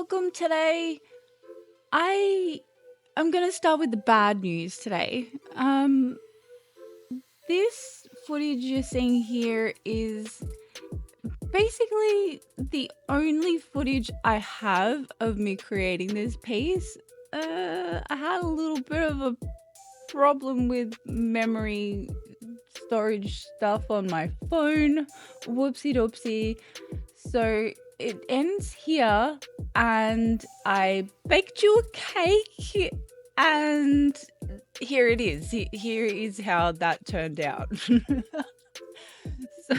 welcome today. I am going to start with the bad news today. This footage you're seeing here is basically the only footage I have of me creating this piece. I had a little bit of a problem with memory storage stuff on my phone. Whoopsie doopsie. So it ends here, and I baked you a cake, and here it is. Here is how that turned out. So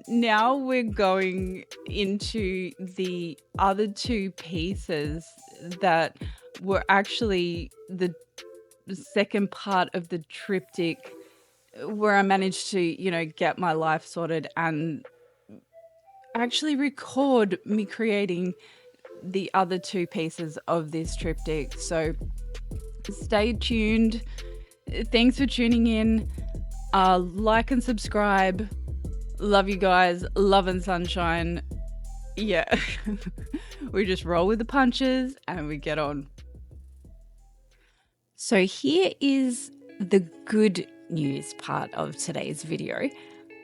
now we're going into the other two pieces that were actually the second part of the triptych, where I managed to, get my life sorted and actually record me creating the other two pieces of this triptych. So stay tuned. Thanks for tuning in. Like and subscribe. Love you guys. Love and sunshine. Yeah. We just roll with the punches and we get on. So here is the good news part of today's video.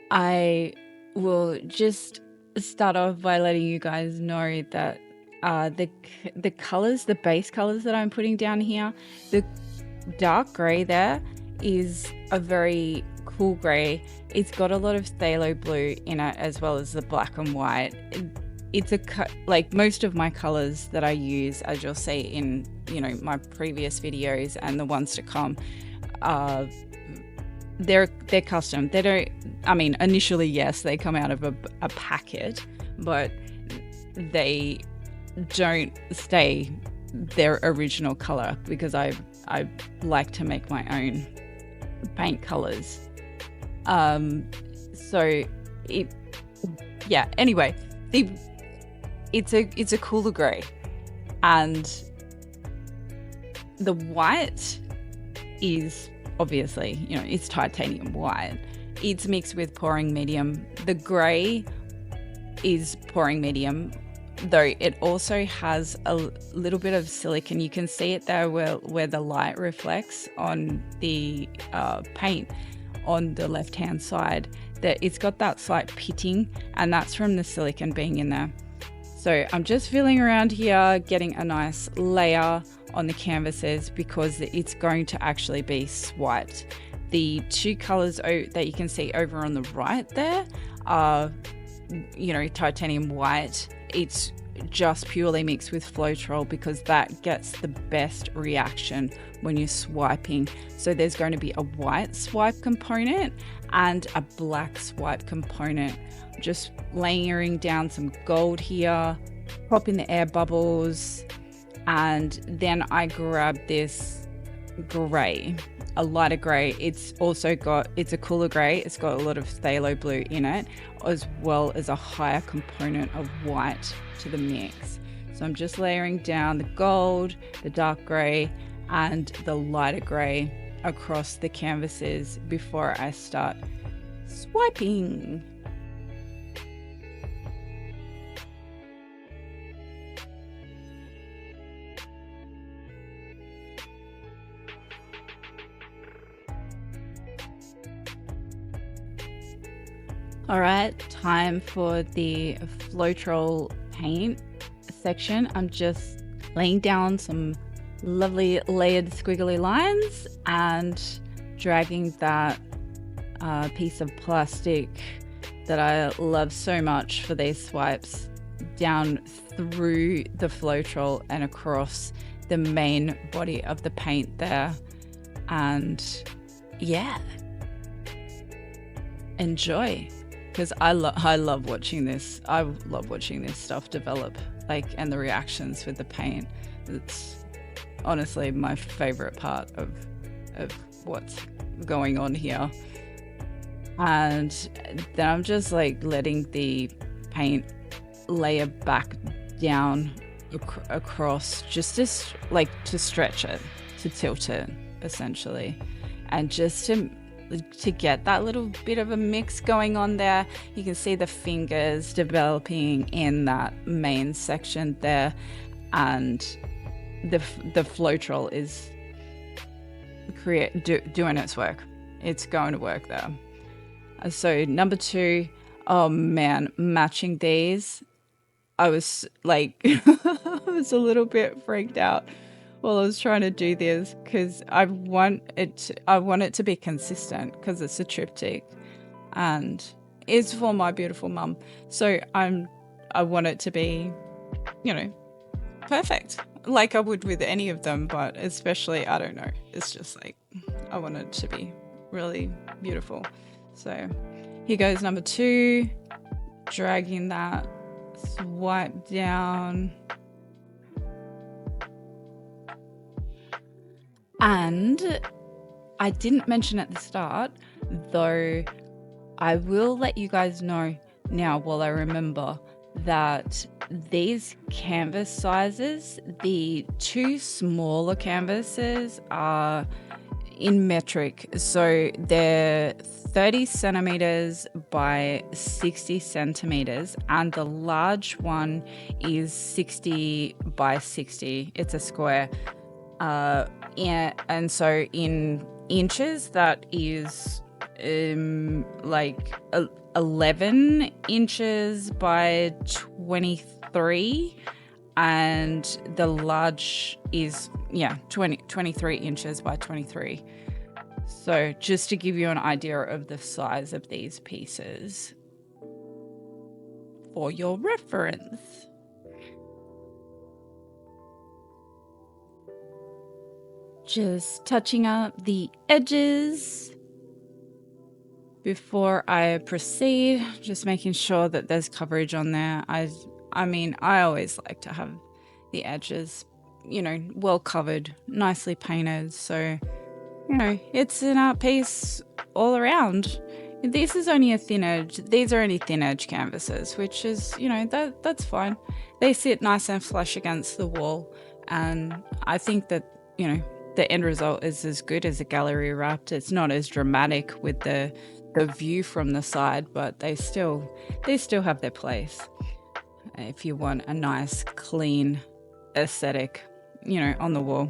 I will just start off by letting you guys know that the colors, the base colors that I'm putting down here, the dark gray there is a very cool gray. It's got a lot of phthalo blue in it, as well as the black and white. It's like most of my colors that I use, as you'll see in my previous videos and the ones to come, they're custom. They don't, initially, yes, they come out of a packet, but they don't stay their original color because I like to make my own paint colors. Anyway, it's a cooler gray, and the white is obviously, it's titanium white. It's mixed with pouring medium. The gray is pouring medium, though it also has a little bit of silicon. You can see it there where the light reflects on the paint on the left hand side, that it's got that slight pitting, and that's from the silicon being in there. So I'm just feeling around here, getting a nice layer on the canvases because it's going to actually be swiped. The two colors that you can see over on the right there are, titanium white. It's just purely mixed with Floetrol because that gets the best reaction when you're swiping. So there's going to be a white swipe component and a black swipe component. Just layering down some gold here, popping the air bubbles, and then I grab this gray, a lighter gray. It's a cooler gray. It's got a lot of phthalo blue in it, as well as a higher component of white to the mix. So I'm just layering down the gold, the dark gray, and the lighter gray across the canvases before I start swiping. All right, time for the Floetrol paint section. I'm just laying down some lovely layered squiggly lines and dragging that piece of plastic that I love so much for these swipes down through the Floetrol and across the main body of the paint there. And yeah, enjoy. Because I love watching this. I love watching this stuff develop, and the reactions with the paint. It's honestly my favorite part of what's going on here. And then I'm just letting the paint layer back down across, just to stretch it, to tilt it essentially, and just to to get that little bit of a mix going on there. You can see the fingers developing in that main section there, and the Floetrol is doing its work. It's going to work there. So number 2, oh man, matching these, I was like I was a little bit freaked out while I was trying to do this, because I want it to be consistent, because it's a triptych and it's for my beautiful mum. So I want it to be, perfect, like I would with any of them, but especially, I don't know, it's just like I want it to be really beautiful. So here goes number 2, dragging that swipe down. And I didn't mention at the start, though I will let you guys know now while I remember, that these canvas sizes, the 2 smaller canvases are in metric. So they're 30 centimeters by 60 centimeters, and the large one is 60 by 60. It's a square. And so in inches, that is like 11 inches by 23, and the large is 23 inches by 23. So just to give you an idea of the size of these pieces for your reference. Just touching up the edges before I proceed, just making sure that there's coverage on there. I mean, I always like to have the edges, well covered, nicely painted. So, it's an art piece all around. This is only a thin edge. These are only thin edge canvases, which is, that's fine. They sit nice and flush against the wall. And I think that, the end result is as good as a gallery wrapped. It's not as dramatic with the view from the side, but they still have their place. If you want a nice, clean aesthetic, on the wall,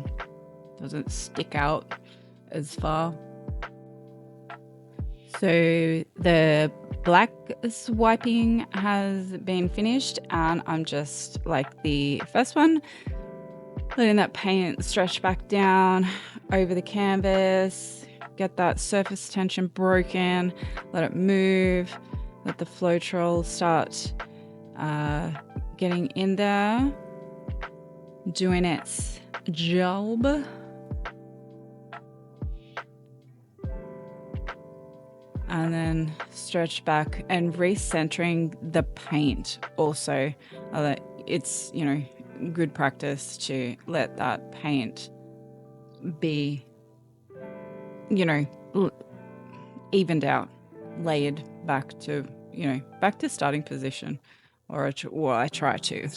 doesn't stick out as far. So the black swiping has been finished, and I'm just like the first one, letting that paint stretch back down over the canvas, get that surface tension broken, let it move, let the Floetrol start getting in there, doing its job. And then stretch back and recentering the paint also. It's, good practice to let that paint be, evened out, layered back to, back to starting position, or I try to.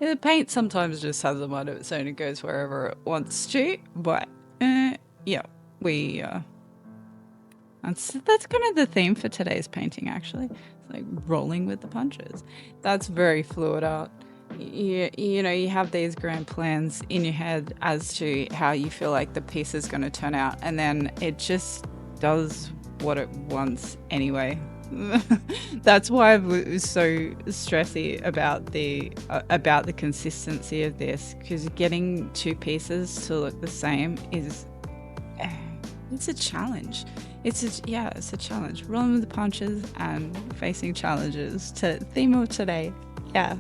The paint sometimes just has a mind of its own and goes wherever it wants to, but that's kind of the theme for today's painting, actually. It's like rolling with the punches. That's very fluid art. You have these grand plans in your head as to how you feel like the piece is going to turn out, and then it just does what it wants anyway. That's why I was so stressy about the consistency of this, because getting 2 pieces to look the same it's a challenge. It's a challenge. Rolling with the punches and facing challenges. Theme of today. Yeah.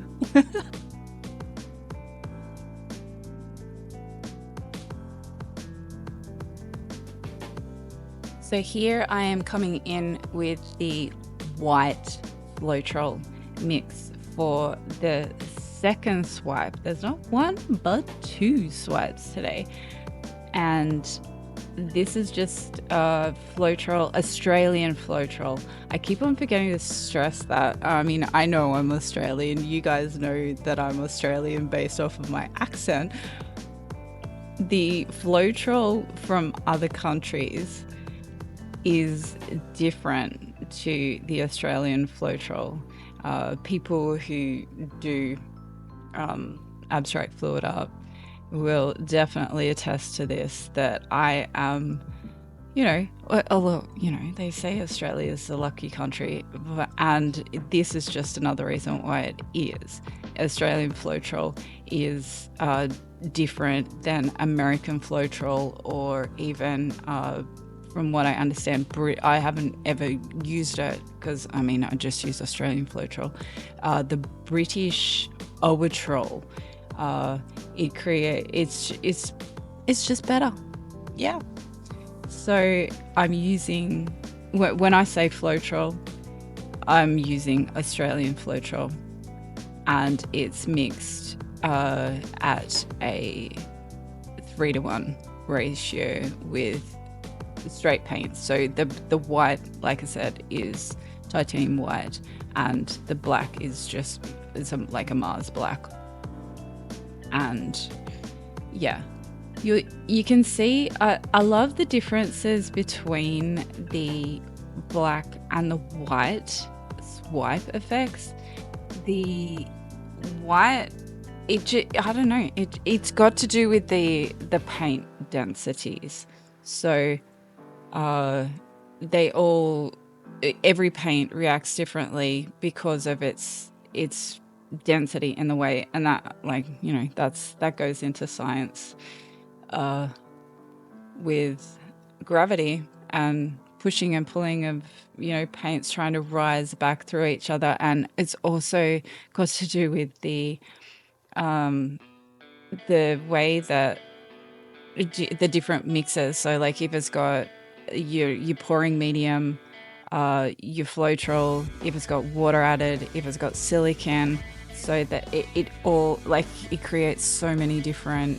So here I am coming in with the white Floetrol mix for the second swipe. There's not 1 but 2 swipes today, and this is just Floetrol, Australian Floetrol. I keep on forgetting to stress that. I mean, I know I'm Australian. You guys know that I'm Australian based off of my accent. The Floetrol from other countries is different to the Australian Floetrol. People who do abstract fluid art will definitely attest to this, that I am, although, they say Australia is the lucky country, and this is just another reason why it is. Australian Floetrol is different than American Floetrol, or even, from what I understand, I haven't ever used it because, I just use Australian Floetrol. The British Owatrol, it's just better. Yeah. So I'm using, when I say Floetrol, I'm using Australian Floetrol, and it's mixed at a 3:1 ratio with straight paint. So the white, like I said, is titanium white, and the black is just like a Mars black. And yeah, you can see I love the differences between the black and the white swipe effects. The white, I don't know, it's got to do with the paint densities. So every paint reacts differently because of its density in the way, and that, that goes into science with gravity and pushing and pulling of paints trying to rise back through each other. And it's also got to do with the way that the different mixes. So like if it's got your pouring medium, your Floetrol, if it's got water added, if it's got silicon, so that it all, it creates so many different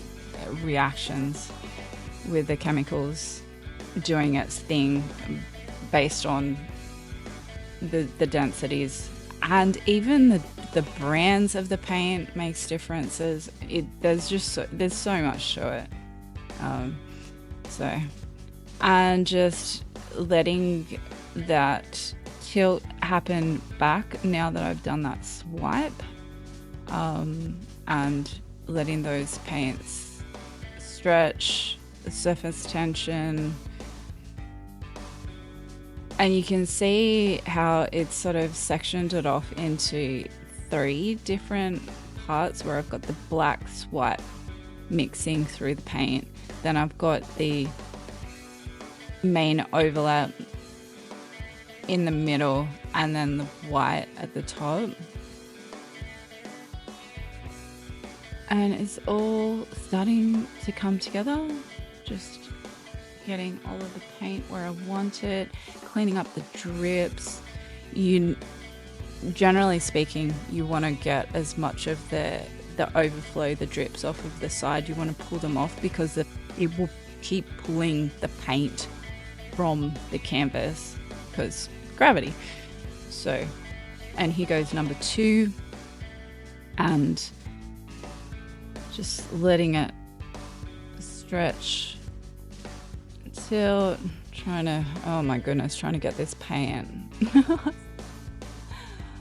reactions with the chemicals doing its thing based on the densities. And even the brands of the paint makes differences. There's so much to it. And just letting that tilt happen back now that I've done that swipe, and letting those paints stretch, the surface tension. And you can see how it's sort of sectioned it off into 3 different parts, where I've got the black swipe mixing through the paint. Then I've got the main overlap in the middle, and then the white at the top. And it's all starting to come together. Just getting all of the paint where I want it, cleaning up the drips. Generally speaking, you want to get as much of the overflow, the drips off of the side. You want to pull them off because it will keep pulling the paint from the canvas because gravity. So, and here goes number 2, and just letting it stretch until trying to get this paint.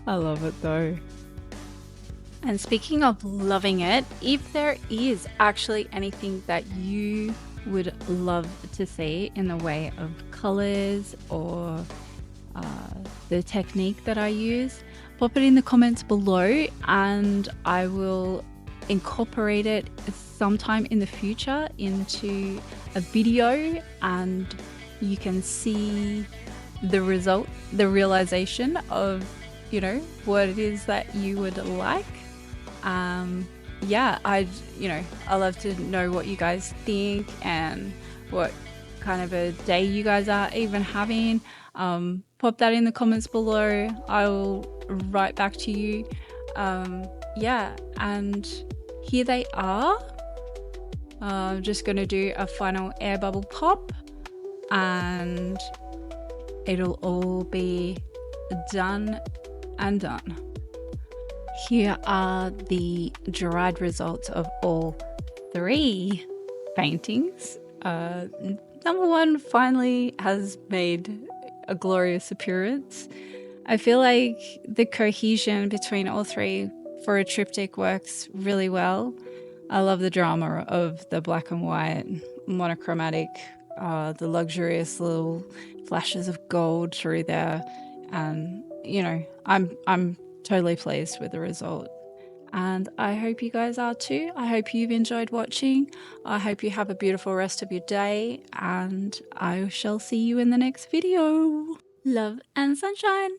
I love it though. And speaking of loving it, if there is actually anything that you would love to see in the way of colors or the technique that I use, pop it in the comments below, and I will incorporate it sometime in the future into a video, and you can see the result, the realization of what it is that you would like. I love to know what you guys think and what kind of a day you guys are even having. Pop that in the comments below. I will write back to you. And here they are. I'm just going to do a final air bubble pop, and it'll all be done and done. Here are the dried results of all 3 paintings. Number one finally has made a glorious appearance. I feel like the cohesion between all three for a triptych works really well. I love the drama of the black and white, monochromatic, the luxurious little flashes of gold through there, and I'm totally pleased with the result. And I hope you guys are too. I hope you've enjoyed watching. I hope you have a beautiful rest of your day, and I shall see you in the next video. Love and sunshine.